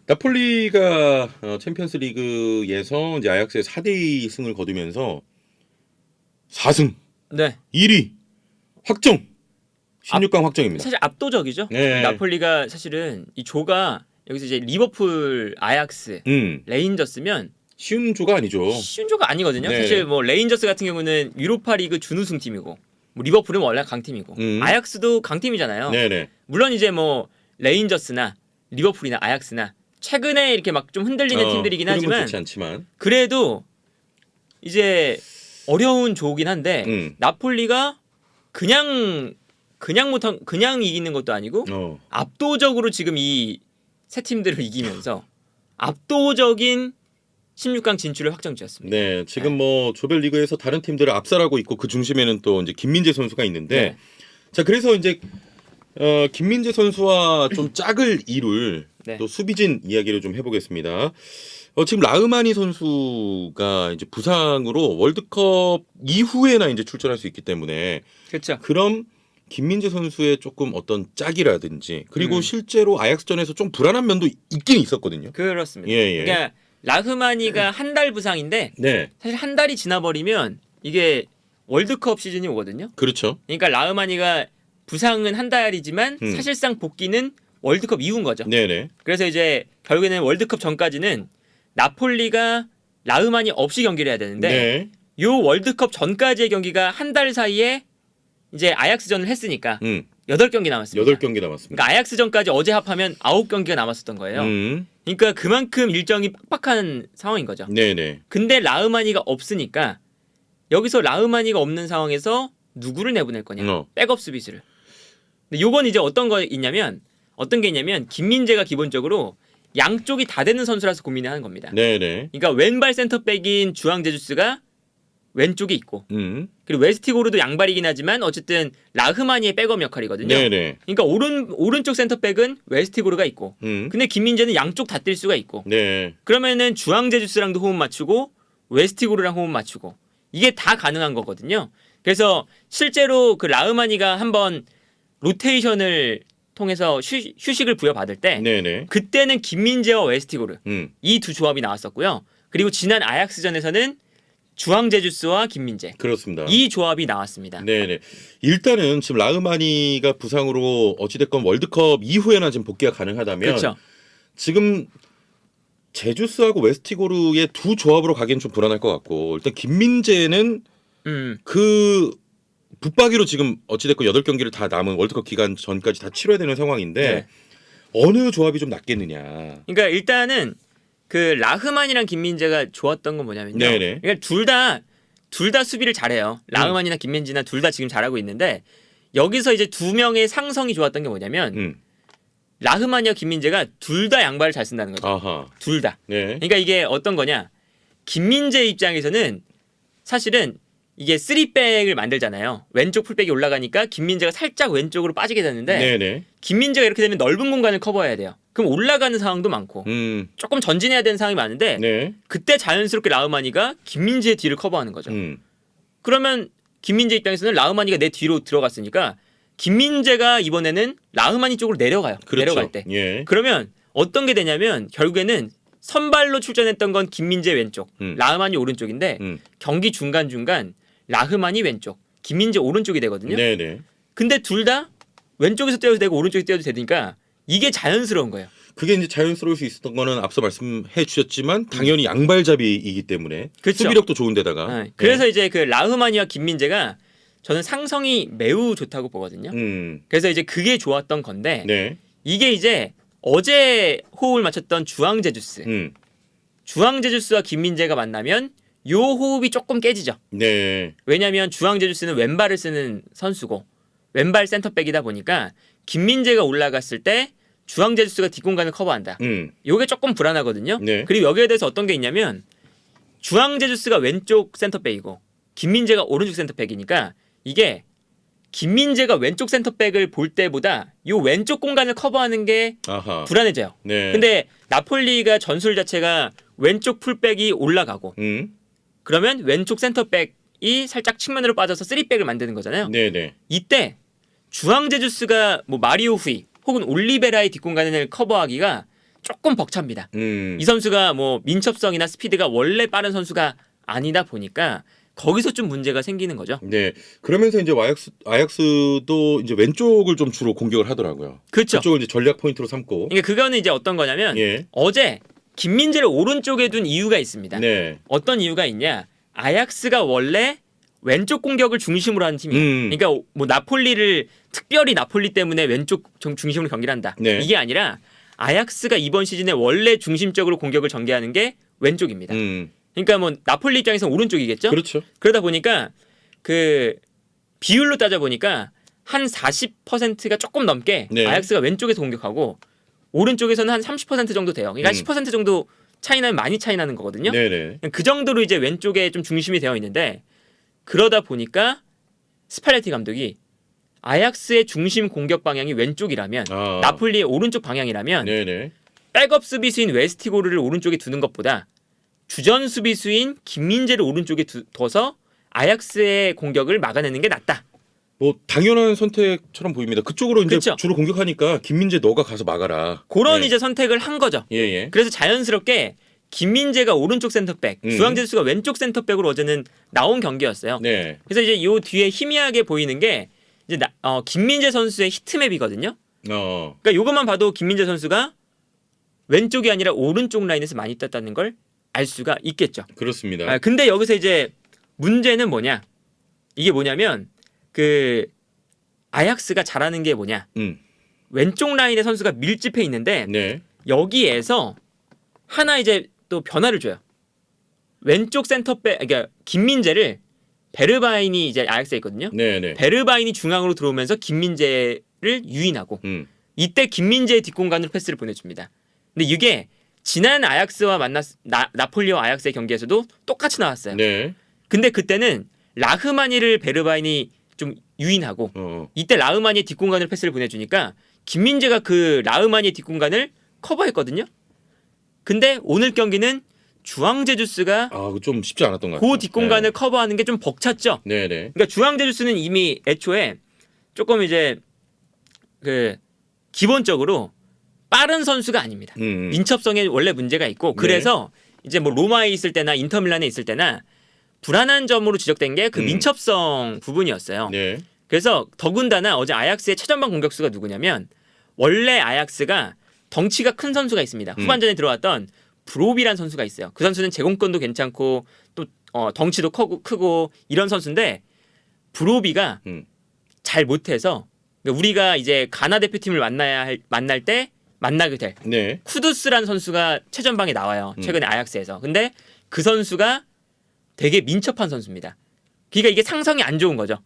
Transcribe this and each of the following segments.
나폴리가 챔피언스 리그에서 이제 아약스의 4대2 승을 거두면서 4승 네. 1위 확정. 16강 확정입니다. 사실 압도적이죠. 네. 나폴리가 사실은 이 조가 여기서 이제 리버풀, 아약스, 레인저스면 쉬운 조가 아니죠. 쉬운 조가 아니거든요. 네. 사실 뭐 레인저스 같은 경우는 유로파리그 준우승 팀이고, 뭐 리버풀은 원래 강팀이고, 아약스도 강팀이잖아요. 네네. 물론 이제 뭐 레인저스나 리버풀이나 아약스나 최근에 이렇게 막 좀 흔들리는 팀들이긴 하지만, 좋지 않지만 그래도 이제 어려운 조긴 한데 나폴리가 그냥 이기는 것도 아니고 압도적으로 지금 이 세 팀들을 이기면서 압도적인 16강 진출을 확정지었습니다. 네, 지금 뭐 조별리그에서 다른 팀들을 압살하고 있고 그 중심에는 또 이제 김민재 선수가 있는데, 네. 자 그래서 이제 김민재 선수와 좀 짝을 이룰 네. 또 수비진 이야기를 좀 해보겠습니다. 지금 라흐마니 선수가 이제 부상으로 월드컵 이후에나 이제 출전할 수 있기 때문에, 그렇죠. 그럼 김민재 선수의 조금 어떤 짝이라든지 그리고 실제로 아약스전에서 좀 불안한 면도 있긴 있었거든요. 그렇습니다. 예. 그러니까 라흐마니가 한 달 부상인데 네, 사실 한 달이 지나버리면 이게 월드컵 시즌이 오거든요. 그렇죠. 그러니까 라흐마니가 부상은 한 달이지만 사실상 복귀는 월드컵 이후인 거죠. 네네. 그래서 이제 결국에는 월드컵 전까지는 나폴리가 라흐마니 없이 경기를 해야 되는데 네. 요 월드컵 전까지의 경기가 한 달 사이에 이제 아약스전을 했으니까 8경기 남았습니다. 8경기 남았습니다. 그러니까 아약스전까지 어제 합하면 9경기가 남았었던 거예요. 그러니까 그만큼 일정이 빡빡한 상황인 거죠. 네네. 근데 라흐마니가 없으니까 여기서 라흐마니가 없는 상황에서 누구를 내보낼 거냐? 백업 수비수를. 근데 요건 이제 어떤 게 있냐면 김민재가 기본적으로 양쪽이 다 되는 선수라서 고민을 하는 겁니다. 네네. 그러니까 왼발 센터백인 주앙 제주스가 왼쪽에 있고 그리고 웨스티고르도 양발이긴 하지만 어쨌든 라흐마니의 백업 역할이거든요. 네네. 그러니까 오른쪽 센터백은 웨스티고르가 있고 근데 김민재는 양쪽 다 뛸 수가 있고 네. 그러면은 주앙 제주스랑도 호흡 맞추고 웨스티고르랑 호흡 맞추고 이게 다 가능한 거거든요. 그래서 실제로 그 라흐마니가 한번 로테이션을 통해서 휴식을 부여받을 때 네네. 그때는 김민재와 웨스티고르 이 두 조합이 나왔었고요. 그리고 지난 아약스전에서는 주앙 제주스와 김민재 그렇습니다. 이 조합이 나왔습니다. 네네. 일단은 지금 라흐마니가 부상으로 어찌됐건 월드컵 이후에나 지금 복귀가 가능하다면 그렇죠. 지금 제주스하고 웨스티고르의 두 조합으로 가기엔 좀 불안할 것 같고, 일단 김민재는 그 붙박이로 지금 어찌됐건 8경기를 다 남은 월드컵 기간 전까지 다 치러야 되는 상황인데 네. 어느 조합이 좀 낫겠느냐. 그러니까 일단은 그 라흐만이랑 김민재가 좋았던 건 뭐냐면요. 네네. 그러니까 둘 다 수비를 잘해요. 라흐만이나 김민재나 둘 다 지금 잘하고 있는데 여기서 이제 두 명의 상성이 좋았던 게 뭐냐면 라흐만이와 김민재가 둘 다 양발을 잘 쓴다는 거죠. 아하. 둘 다. 네. 그러니까 이게 어떤 거냐? 김민재 입장에서는 사실은 이게 3백을 만들잖아요. 왼쪽 풀백이 올라가니까 김민재가 살짝 왼쪽으로 빠지게 되는데 네네. 김민재가 이렇게 되면 넓은 공간을 커버해야 돼요. 그럼 올라가는 상황도 많고 조금 전진해야 되는 상황이 많은데 네. 그때 자연스럽게 라흐마니가 김민재의 뒤를 커버하는 거죠. 그러면 김민재 입장에서는 라흐마니가 내 뒤로 들어갔으니까 김민재가 이번에는 라흐마니 쪽으로 내려가요. 그렇죠. 내려갈 때. 예. 그러면 어떤 게 되냐면 결국에는 선발로 출전했던 건 김민재 왼쪽, 라흐마니 오른쪽인데 경기 중간중간 라흐마니 왼쪽, 김민재 오른쪽이 되거든요. 네네. 근데 둘 다 왼쪽에서 뛰어도 되고 오른쪽에서 뛰어도 되니까 이게 자연스러운 거예요. 그게 이제 자연스러울 수 있었던 거는 앞서 말씀해 주셨지만 당연히 양발잡이이기 때문에 그렇죠. 수비력도 좋은 데다가 그래서 이제 그 라흐마니와 김민재가 저는 상성이 매우 좋다고 보거든요. 그래서 이제 그게 좋았던 건데 네. 이게 이제 어제 호흡을 맞췄던 주앙 제주스 주앙 제주스와 김민재가 만나면 요 호흡이 조금 깨지죠. 네. 왜냐하면 주앙 제주스는 왼발을 쓰는 선수고 왼발 센터백이다 보니까 김민재가 올라갔을 때 주앙 제주스가 뒷공간을 커버한다. 요게 조금 불안하거든요. 네. 그리고 여기에 대해서 어떤 게 있냐면 주앙 제주스가 왼쪽 센터백이고 김민재가 오른쪽 센터백이니까 이게 김민재가 왼쪽 센터백을 볼 때보다 요 왼쪽 공간을 커버하는 게 아하. 불안해져요. 네. 근데 나폴리가 전술 자체가 왼쪽 풀백이 올라가고 그러면 왼쪽 센터백이 살짝 측면으로 빠져서 3백을 만드는 거잖아요. 네네. 이때 주앙 제주스가 뭐 마리오 후이 혹은 올리베라의 뒷공간을 커버하기가 조금 벅찹니다. 이 선수가 뭐 민첩성이나 스피드가 원래 빠른 선수가 아니다 보니까 거기서 좀 문제가 생기는 거죠. 네. 그러면서 이제 아약스도 이제 왼쪽을 좀 주로 공격을 하더라고요. 그렇죠. 그쪽을 이제 전략 포인트로 삼고. 그러니까 그거는 이제 어떤 거냐면 어제 김민재를 오른쪽에 둔 이유가 있습니다. 네. 어떤 이유가 있냐? 아약스가 원래 왼쪽 공격을 중심으로 하는 팀이에요. 그러니까 뭐 나폴리를 특별히 나폴리 때문에 왼쪽 중심으로 경기를 한다. 네. 이게 아니라 아약스가 이번 시즌에 원래 중심적으로 공격을 전개하는 게 왼쪽입니다. 그러니까 뭐 나폴리 입장에서는 오른쪽이겠죠. 그렇죠. 그러다 보니까 그 비율로 따져 보니까 한 40%가 조금 넘게 네. 아약스가 왼쪽에서 공격하고 오른쪽에서는 한 30% 정도 돼요. 그러니까 10% 정도 차이나면 많이 차이 나는 거거든요. 네네. 그 정도로 이제 왼쪽에 좀 중심이 되어 있는데 그러다 보니까 스팔레티 감독이 아약스의 중심 공격 방향이 왼쪽이라면 나폴리의 오른쪽 방향이라면 네네. 백업 수비수인 웨스티고르를 오른쪽에 두는 것보다 주전 수비수인 김민재를 오른쪽에 둬서 아약스의 공격을 막아내는 게 낫다. 뭐 당연한 선택처럼 보입니다. 그쪽으로 이제 그쵸? 주로 공격하니까 김민재 너가 가서 막아라. 그런 이제 선택을 한 거죠. 예. 그래서 자연스럽게 김민재가 오른쪽 센터백, 주앙제수가 왼쪽 센터백으로 어제는 나온 경기였어요. 네. 그래서 이제 요 뒤에 희미하게 보이는 게 이제 김민재 선수의 히트맵이거든요. 그러니까 이것만 봐도 김민재 선수가 왼쪽이 아니라 오른쪽 라인에서 많이 떴다는 걸 알 수가 있겠죠. 그렇습니다. 근데 여기서 이제 문제는 뭐냐? 이게 뭐냐면 그 아약스가 잘하는 게 뭐냐? 왼쪽 라인의 선수가 밀집해 있는데 네. 여기에서 하나 이제 또 변화를 줘요. 왼쪽 센터백, 그러니까 김민재를 베르바인이 이제 아약스에 있거든요. 네네. 베르바인이 중앙으로 들어오면서 김민재를 유인하고 이때 김민재의 뒷공간으로 패스를 보내줍니다. 근데 이게 지난 아약스와 나폴리와 아약스의 경기에서도 똑같이 나왔어요. 네. 근데 그때는 라흐마니를 베르바인이 좀 유인하고 이때 라흐마니의 뒷공간으로 패스를 보내주니까 김민재가 그 라흐마니의 뒷공간을 커버했거든요. 근데 오늘 경기는 주앙제주스가 좀 쉽지 않았던 것 같아요. 그 뒷공간을 커버하는 게 좀 벅찼죠. 네네. 그러니까 주앙제주스는 이미 애초에 조금 이제 그 기본적으로 빠른 선수가 아닙니다. 민첩성에 원래 문제가 있고 그래서 이제 뭐 로마에 있을 때나 인터밀란에 있을 때나 불안한 점으로 지적된 게 그 민첩성 부분이었어요. 네. 그래서 더군다나 어제 아약스의 최전방 공격수가 누구냐면 원래 아약스가 덩치가 큰 선수가 있습니다. 후반전에 들어왔던 브로비란 선수가 있어요. 그 선수는 제공권도 괜찮고 또 덩치도 크고 이런 선수인데 브로비가 잘 못해서 우리가 이제 가나 대표팀을 만날 때 만나게 될 쿠두스란 선수가 최전방에 나와요. 최근에 아약스에서. 근데 그 선수가 되게 민첩한 선수입니다. 그러니까 이게 상성이 안 좋은 거죠.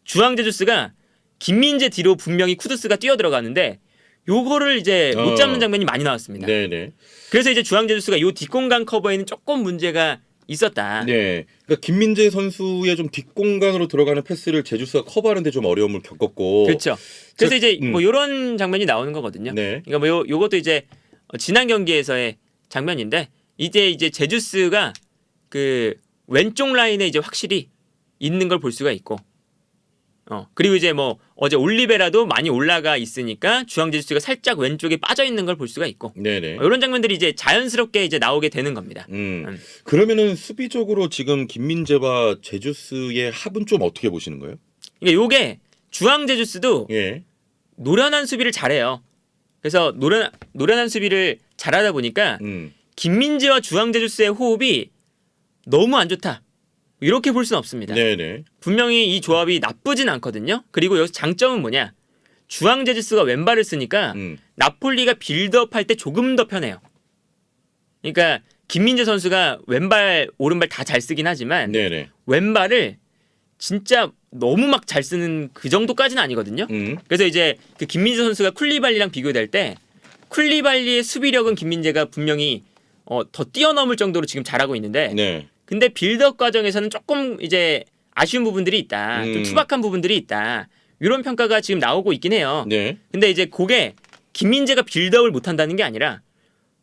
주앙제주스가 김민재 뒤로 분명히 쿠두스가 뛰어들어가는데 요거를 이제 못 잡는 장면이 많이 나왔습니다. 네네. 그래서 이제 주앙제주스가 요 뒷공간 커버에는 조금 문제가 있었다. 네. 그러니까 김민재 선수의 좀 뒷공간으로 들어가는 패스를 제주스가 커버하는데 좀 어려움을 겪었고. 그렇죠. 그래서 이제 뭐 요런 장면이 나오는 거거든요. 네. 그러니까 뭐 요것도 이제 지난 경기에서의 장면인데 이제 제주스가 그 왼쪽 라인에 이제 확실히 있는 걸 볼 수가 있고. 그리고 이제 뭐 어제 올리베라도 많이 올라가 있으니까 주앙제주스가 살짝 왼쪽에 빠져 있는 걸 볼 수가 있고. 네네. 이런 장면들이 이제 자연스럽게 이제 나오게 되는 겁니다. 그러면은 수비적으로 지금 김민재와 제주스의 합은 좀 어떻게 보시는 거예요? 그러니까 요게 주앙제주스도 노련한 수비를 잘해요. 그래서 노련한 수비를 잘하다 보니까 김민재와 주앙제주스의 호흡이 너무 안 좋다. 이렇게 볼 수는 없습니다. 네네. 분명히 이 조합이 나쁘진 않거든요. 그리고 여기서 장점은 뭐냐? 주앙제주스가 왼발을 쓰니까 나폴리가 빌드업할 때 조금 더 편해요. 그러니까 김민재 선수가 왼발, 오른발 다 잘 쓰긴 하지만 왼발을 진짜 너무 막 잘 쓰는 그 정도까지는 아니거든요. 그래서 이제 그 김민재 선수가 쿨리발리랑 비교될 때 쿨리발리의 수비력은 김민재가 분명히 더 뛰어넘을 정도로 지금 잘하고 있는데 근데 빌드업 과정에서는 조금 이제 아쉬운 부분들이 있다. 좀 투박한 부분들이 있다. 이런 평가가 지금 나오고 있긴 해요. 근데 이제 그게 김민재가 빌드업을 못한다는 게 아니라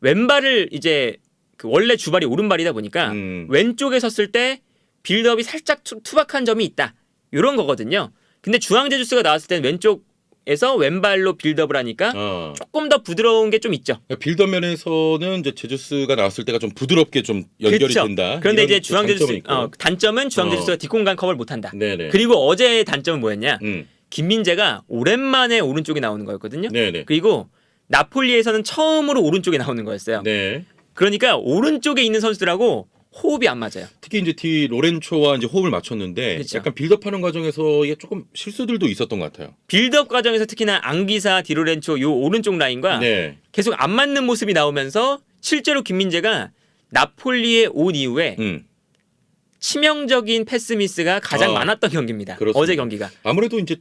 왼발을 이제 그 원래 주발이 오른발이다 보니까 왼쪽에 섰을 때 빌드업이 살짝 투박한 점이 있다. 이런 거거든요. 근데 주앙제주스가 나왔을 때는 왼쪽 상태에서 왼발로 빌드업을 하니까 조금 더 부드러운 게 좀 있죠. 빌더 면에서는 이제 제주스가 나왔을 때가 좀 부드럽게 좀 연결이 그쵸. 된다. 그런데 이제 장점은 주황제주스 있고. 단점은 주황제주스가 뒷공간 커버를 못한다. 네네. 그리고 어제의 단점은 뭐였냐? 음. 김민재가 오랜만에 오른쪽에 나오는 거였거든요. 네네. 그리고 나폴리에서는 처음으로 오른쪽에 나오는 거였어요. 네. 그러니까 오른쪽에 있는 선수들하고 호흡이 안 맞아요. 특히 이제 디 로렌초와 이제 호흡을 맞췄는데 그쵸. 약간 빌드업하는 과정에서 이게 조금 실수들도 있었던 것 같아요. 빌드업 과정에서 특히나 앙기사, 디로렌초 요 오른쪽 라인과 네. 계속 안 맞는 모습이 나오면서 실제로 김민재가 나폴리에 온 이후에 치명적인 패스 미스가 가장 많았던 경기입니다. 그렇습니다. 어제 경기가. 아무래도 이제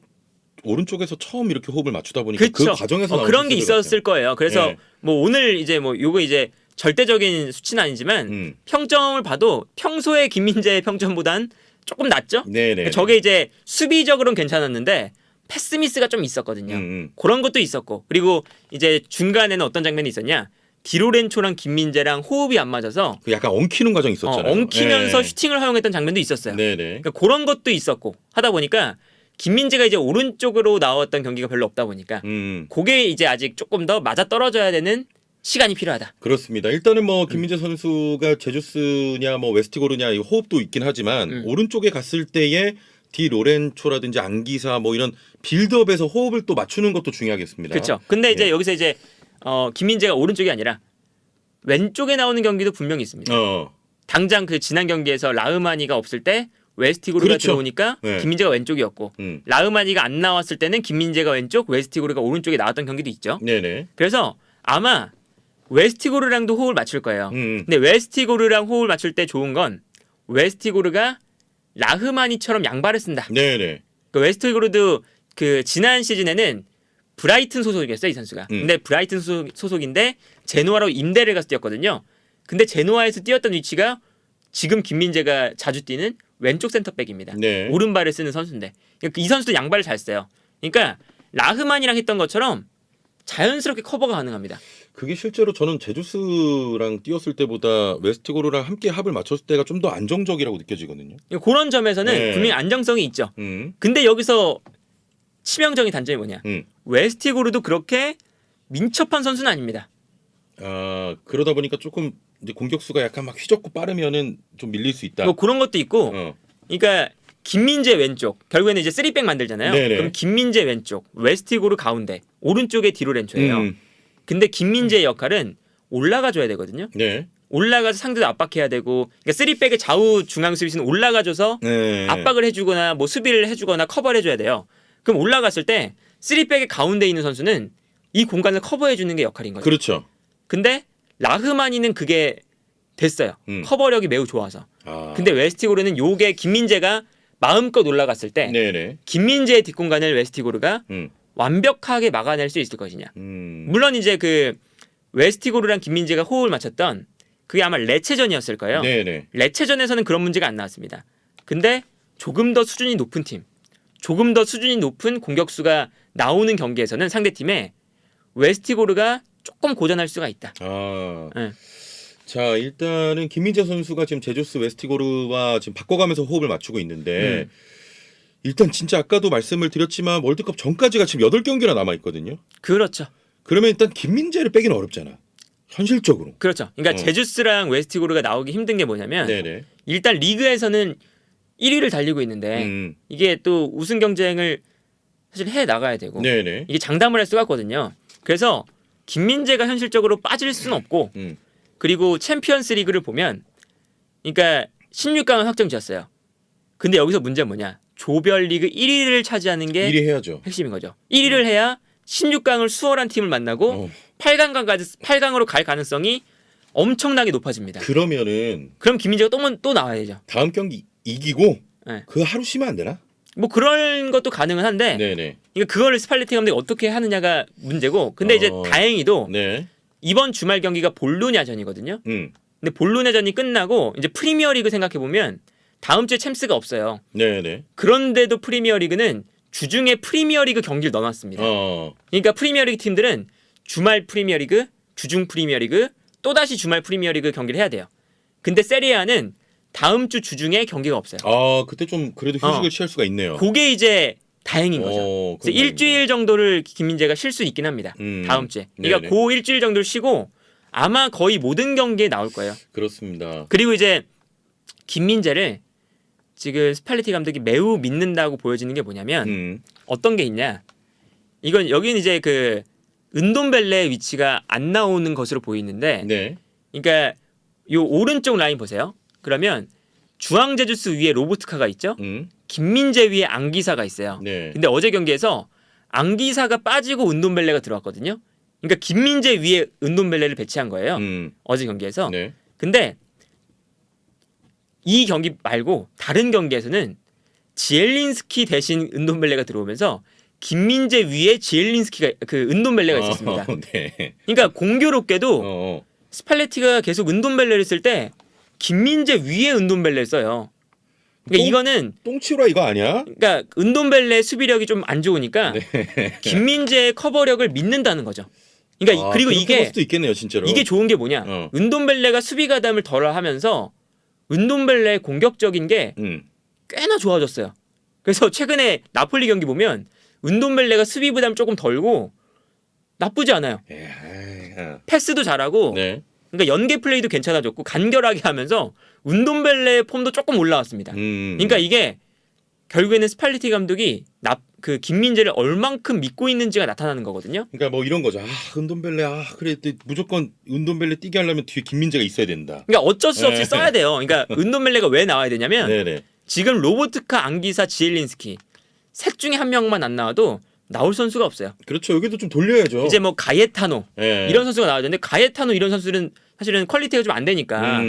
오른쪽에서 처음 이렇게 호흡을 맞추다 보니까 그 그쵸. 과정에서 나온 그런 게 실수들 있었을 같아요. 거예요. 그래서 네. 뭐 오늘 이제 뭐 요거 이제 절대적인 수치는 아니지만 평점을 봐도 평소에 김민재의 평점보단 조금 낮죠. 네네. 저게 이제 수비적으로는 괜찮았는데 패스 미스가 좀 있었거든요. 그런 것도 있었고 그리고 이제 중간에는 어떤 장면이 있었냐? 디로렌초랑 김민재랑 호흡이 안 맞아서 그 약간 엉키는 과정이 있었잖아요. 엉키면서 네. 슈팅을 허용했던 장면도 있었어요. 네네. 그러니까 그런 것도 있었고 하다 보니까 김민재가 이제 오른쪽으로 나왔던 경기가 별로 없다 보니까 그게 이제 아직 조금 더 맞아 떨어져야 되는 시간이 필요하다. 그렇습니다. 일단은 뭐 김민재 선수가 제주스냐 뭐 웨스티고르냐 이 호흡도 있긴 하지만 오른쪽에 갔을 때의 디 로렌초라든지 앙기사 뭐 이런 빌드업에서 호흡을 또 맞추는 것도 중요하겠습니다. 그렇죠. 근데 이제 네. 여기서 이제 김민재가 오른쪽이 아니라 왼쪽에 나오는 경기도 분명히 있습니다. 당장 그 지난 경기에서 라흐마니가 없을 때 웨스티고르가 그렇죠. 들어오니까 네. 김민재가 왼쪽이었고 라흐마니가 안 나왔을 때는 김민재가 왼쪽, 웨스티고르가 오른쪽에 나왔던 경기도 있죠. 네네. 그래서 아마 웨스티고르랑도 호흡을 맞출 거예요. 근데 웨스티고르랑 호흡을 맞출 때 좋은 건 웨스티고르가 라흐마니처럼 양발을 쓴다. 네네. 그 웨스티고르도 그 지난 시즌에는 브라이튼 소속이었어요, 이 선수가. 근데 브라이튼 소속인데 제노아로 임대를 가서 뛰었거든요. 근데 제노아에서 뛰었던 위치가 지금 김민재가 자주 뛰는 왼쪽 센터백입니다. 네. 오른발을 쓰는 선수인데 이 선수도 양발을 잘 써요. 그러니까 라흐만이랑 했던 것처럼 자연스럽게 커버가 가능합니다. 그게 실제로 저는 제주스랑 뛰었을 때보다 웨스티고르랑 함께 합을 맞췄을 때가 좀 더 안정적이라고 느껴지거든요. 그런 점에서는 네. 분명히 안정성이 있죠. 근데 여기서 치명적인 단점이 뭐냐? 웨스티고르도 그렇게 민첩한 선수는 아닙니다. 아 그러다 보니까 조금 이제 공격수가 약간 막 휘젓고 빠르면은 좀 밀릴 수 있다. 뭐 그런 것도 있고, 그러니까 김민재 왼쪽 결국에는 이제 3백 만들잖아요. 네네. 그럼 김민재 왼쪽, 웨스티고르 가운데, 오른쪽에 디로렌초예요. 근데 김민재의 역할은 올라가줘야 되거든요. 네. 올라가서 상대도 압박해야 되고, 그러니까 3백의 좌우 중앙 수비수는 올라가줘서 네. 압박을 해주거나 뭐 수비를 해주거나 커버를 해줘야 돼요. 그럼 올라갔을 때 3백의 가운데 있는 선수는 이 공간을 커버해주는 게 역할인 거죠. 그렇죠. 근데 라흐마니는 그게 됐어요. 커버력이 매우 좋아서. 근데 웨스티고르는 요게 김민재가 마음껏 올라갔을 때 네네. 김민재의 뒷공간을 웨스티고르가 완벽하게 막아낼 수 있을 것이냐. 물론 이제 그 웨스티고르랑 김민재가 호흡을 맞췄던 그게 아마 레체전이었을 거예요. 네네. 레체전에서는 그런 문제가 안 나왔습니다. 근데 조금 더 수준이 높은 팀, 조금 더 수준이 높은 공격수가 나오는 경기에서는 상대팀에 웨스티고르가 조금 고전할 수가 있다. 네. 자 일단은 김민재 선수가 지금 제주스 웨스티고르와 지금 바꿔가면서 호흡을 맞추고 있는데 일단 진짜 아까도 말씀을 드렸지만 월드컵 전까지가 지금 8경기나 남아 있거든요. 그렇죠. 그러면 일단 김민재를 빼기는 어렵잖아. 현실적으로. 그렇죠. 그러니까 제주스랑 웨스티고르가 나오기 힘든 게 뭐냐면 네네. 일단 리그에서는 1위를 달리고 있는데 이게 또 우승 경쟁을 사실 해 나가야 되고 네네. 이게 장담을 할 수가 없거든요. 그래서 김민재가 현실적으로 빠질 수는 없고 그리고 챔피언스 리그를 보면 그러니까 16강은 확정지었어요. 근데 여기서 문제는 뭐냐? 조별리그 1위를 차지하는 게 1위 해야죠. 핵심인 거죠. 1위를 해야 16강을 수월한 팀을 만나고 8강으로 갈 가능성이 엄청나게 높아집니다. 그러면은 그럼 김민재가 또 나와야죠. 다음 경기 이기고 네. 그 하루 쉬면 안 되나? 뭐 그런 것도 가능은 한데 네네. 이거 그거를 스팔레티 감독이 어떻게 하느냐가 문제고 근데 이제 다행히도 네. 이번 주말 경기가 볼로냐전이거든요. 근데 볼로냐전이 끝나고 이제 프리미어리그 생각해 보면 다음 주에 챔스가 없어요. 네네. 그런데도 프리미어리그는 주중에 프리미어리그 경기를 넣어놨습니다. 그러니까 프리미어리그 팀들은 주말 프리미어리그, 주중 프리미어리그, 또다시 주말 프리미어리그 경기를 해야 돼요. 근데 세리아는 다음 주 주중에 경기가 없어요. 그때 좀 그래도 휴식을 취할 수가 있네요. 그게 이제 다행인 거죠. 그래서 그건 일주일 정도를 김민재가 쉴 수 있긴 합니다. 다음 주에. 그러니까 네네. 그 일주일 정도를 쉬고 아마 거의 모든 경기에 나올 거예요. 그렇습니다. 그리고 이제 김민재를 지금 스팔레티 감독이 매우 믿는다고 보여지는 게 뭐냐면 어떤 게 있냐? 이건 여기는 이제 그 은돔벨레의 위치가 안 나오는 것으로 보이는데, 네. 그러니까 요 오른쪽 라인 보세요. 그러면 주앙제주스 위에 로보트카가 있죠. 김민재 위에 안기사가 있어요. 네. 근데 어제 경기에서 안기사가 빠지고 은돔벨레가 들어왔거든요. 그러니까 김민재 위에 은돔벨레를 배치한 거예요. 어제 경기에서. 네. 근데 이 경기 말고 다른 경기에서는 지엘린스키 대신 은돔벨레가 들어오면서 김민재 위에 지엘린스키가 그 은돔벨레가 있었습니다. 네. 그러니까 공교롭게도 스팔레티가 계속 은돔벨레를 쓸 때 김민재 위에 은돔벨레를 써요. 그러니까 이거는 똥치우라 이거 아니야? 그러니까 은돔벨레 수비력이 좀 안 좋으니까 네. 김민재의 커버력을 믿는다는 거죠. 그러니까 그리고 그렇게 볼 이게 수도 있겠네요, 진짜로. 이게 좋은 게 뭐냐? 은돔벨레가 수비 가담을 덜 하면서 은돔벨레의 공격적인 게 꽤나 좋아졌어요. 그래서 최근에 나폴리 경기 보면 은돔벨레가 수비 부담 조금 덜고 나쁘지 않아요. 패스도 잘하고 네. 그러니까 연계 플레이도 괜찮아졌고 간결하게 하면서 은돔벨레의 폼도 조금 올라왔습니다. 그러니까 이게 결국에는 스팔레티 감독이 그 김민재를 얼만큼 믿고 있는지가 나타나는 거거든요. 그러니까 뭐 이런 거죠. 은돔벨레 그래 무조건 은돔벨레 뛰게 하려면 뒤에 김민재가 있어야 된다. 그러니까 어쩔 수 없이 써야 돼요. 그러니까 은돔벨레가 왜 나와야 되냐면 네네. 지금 로보트카, 안기사, 지엘린스키 셋 중에 한 명만 안 나와도 나올 선수가 없어요. 그렇죠. 여기도 좀 돌려야죠. 이제 뭐 가예타노 네. 이런 선수가 나와야 되는데 가예타노 이런 선수는 사실은 퀄리티가 좀 안 되니까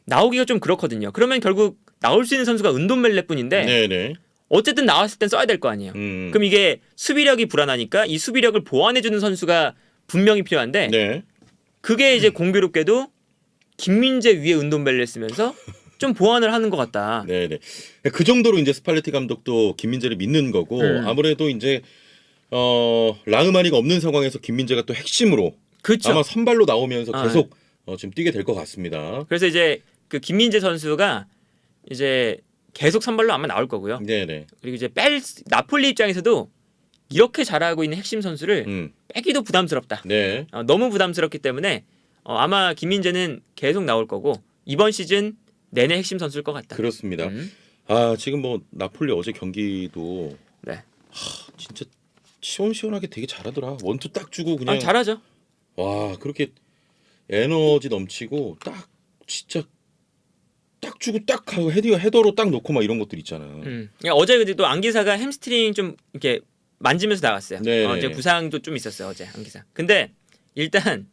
나오기가 좀 그렇거든요. 그러면 결국 나올 수 있는 선수가 은돔벨레뿐인데 네네. 어쨌든 나왔을 땐 써야 될 거 아니에요. 그럼 이게 수비력이 불안하니까 이 수비력을 보완해주는 선수가 분명히 필요한데 네. 그게 이제 공교롭게도 김민재 위에 은돔벨레 쓰면서 좀 보완을 하는 것 같다. 네네. 그 정도로 이제 스팔레티 감독도 김민재를 믿는 거고 아무래도 이제 라흐마니가 없는 상황에서 김민재가 또 핵심으로 그렇죠. 아마 선발로 나오면서 계속 지금 뛰게 될 것 같습니다. 그래서 이제 그 김민재 선수가 이제 계속 선발로 아마 나올 거고요. 네네. 그리고 이제 나폴리 입장에서도 이렇게 잘하고 있는 핵심 선수를 빼기도 부담스럽다. 네. 너무 부담스럽기 때문에 아마 김민재는 계속 나올 거고 이번 시즌 내내 핵심 선수일 것 같다. 그렇습니다. 지금 뭐 나폴리 어제 경기도 네. 진짜 시원시원하게 되게 잘하더라. 원투 딱 주고 그냥 잘하죠. 와 그렇게 에너지 넘치고 딱 진짜 딱 주고 딱 하고 헤더로 딱 놓고 막 이런 것들 있잖아. 그러니까 어제 근데 또 안기사가 햄스트링 좀 이렇게 만지면서 나갔어요. 어제 부상도 좀 있었어요 어제 안기사. 근데 일단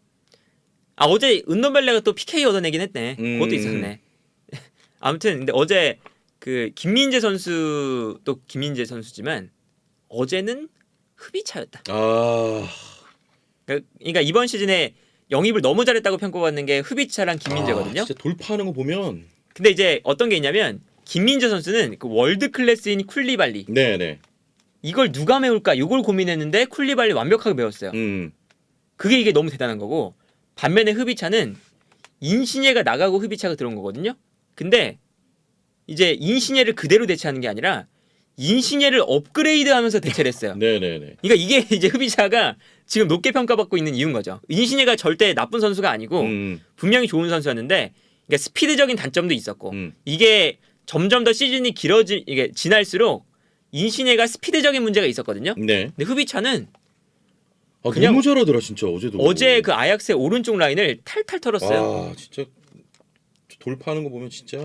어제 은돔벨레가 또 PK 얻어내긴 했네. 그것도 있었네. 아무튼 근데 어제 그 김민재 선수도 김민재 선수지만 어제는 흡이차였다. 그러니까 이번 시즌에 영입을 너무 잘했다고 평가받는 게 흡이차랑 김민재거든요. 진짜 돌파하는 거 보면. 근데 이제 어떤 게 있냐면 김민재 선수는 그 월드 클래스인 쿨리발리. 네네. 이걸 누가 메울까? 이걸 고민했는데 쿨리발리 완벽하게 메웠어요. 이게 너무 대단한 거고 반면에 흡이차는 인시녜가 나가고 흡이차가 들어온 거거든요. 근데 이제 인시녜를 그대로 대체하는 게 아니라 인시녜를 업그레이드하면서 대체를 했어요. 네네네. 그러니까 이게 이제 흡이차가 지금 높게 평가받고 있는 이유인 거죠. 인시녜가 절대 나쁜 선수가 아니고 분명히 좋은 선수였는데 그러니까 스피드적인 단점도 있었고 이게 점점 더 시즌이 이게 지날수록 인시녜가 스피드적인 문제가 있었거든요. 네. 근데 흡이차는 그냥 너무 잘하더라 진짜 어제도. 어제 그 아약스의 오른쪽 라인을 탈탈 털었어요. 진짜 돌파하는 거 보면 진짜.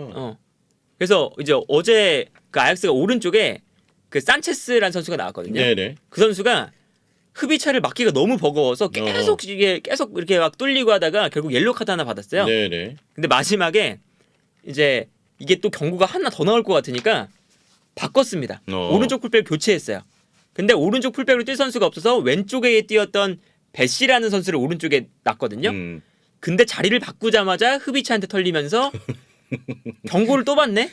그래서 이제 어제 그 아약스가 오른쪽에 그 산체스라는 선수가 나왔거든요. 네네. 그 선수가 흡이차를 막기가 너무 버거워서 계속 이렇게 막 뚫리고 하다가 결국 옐로 카드 하나 받았어요. 네네. 근데 마지막에 이제 이게 또 경고가 하나 더 나올 것 같으니까 바꿨습니다. 오른쪽 풀백을 교체했어요. 근데 오른쪽 풀백으로 뛸 선수가 없어서 왼쪽에 뛰었던 베시라는 선수를 오른쪽에 놨거든요. 근데 자리를 바꾸자마자 흡이차한테 털리면서 경고를 또 받네.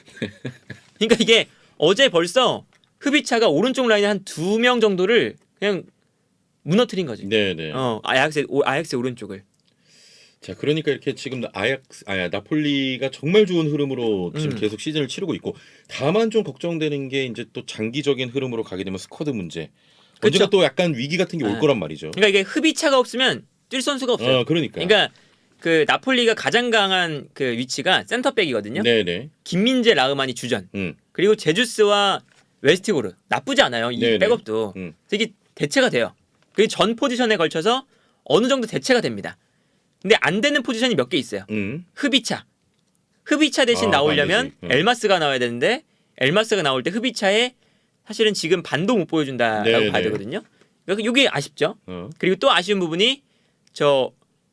그러니까 이게 어제 벌써 흡이차가 오른쪽 라인에 한 2명 정도를 그냥 무너뜨린 거지. 네네. 아약스의 오른쪽을. 자, 그러니까 이렇게 지금 나폴리가 정말 좋은 흐름으로 지금 계속 시즌을 치르고 있고, 다만 좀 걱정되는 게 이제 또 장기적인 흐름으로 가게 되면 스쿼드 문제. 언제가 또 약간 위기 같은 게 올 거란 말이죠. 그러니까 이게 흡입차가 없으면 뛸 선수가 없어요. 그러니까 그 나폴리가 가장 강한 그 위치가 센터백이거든요. 네네. 김민재, 라흐마니 주전. 그리고 제주스와 웨스티고르 나쁘지 않아요. 이 네네. 백업도. 그래서 이게 대체가 돼요. 그리고 전 포지션에 걸쳐서 어느 정도 대체가 됩니다. 근데 안 되는 포지션이 몇 개 있어요. 흡입차 대신 나오려면 엘마스가 나와야 되는데 엘마스가 나올 때 흡입차에 사실은 지금 반도 못 보여준다라고 네네. 봐야 되거든요. 그러니까 이게 아쉽죠. 그리고 또 아쉬운 부분이 저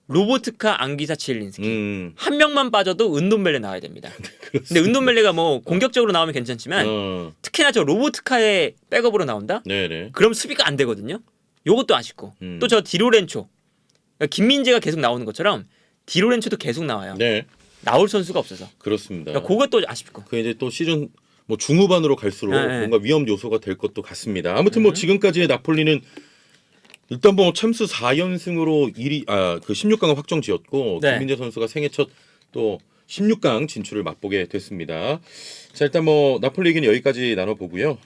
로보트카 앙기사 치엘린스키 한 명만 빠져도 은돈벨레 나와야 됩니다. 근데 은돈벨레가 뭐 공격적으로 나오면 괜찮지만 특히나 저 로보트카의 백업으로 나온다? 네네. 그럼 수비가 안 되거든요. 요것도 아쉽고 또 저 디로렌초 그러니까 김민재가 계속 나오는 것처럼 디로렌초도 계속 나와요. 네. 나올 선수가 없어서. 그렇습니다. 그러니까 그것도 아쉽고. 그 이제 또 시즌 뭐 중후반으로 갈수록 뭔가 위험 요소가 될 것도 같습니다. 아무튼 뭐 지금까지의 나폴리는 일단 뭐 참수 4연승으로 1위 그 16강을 확정지었고 김민재 선수가 생애 첫 또 16강 진출을 맛보게 됐습니다. 자, 일단 뭐 나폴리 얘기는 여기까지 나눠보고요.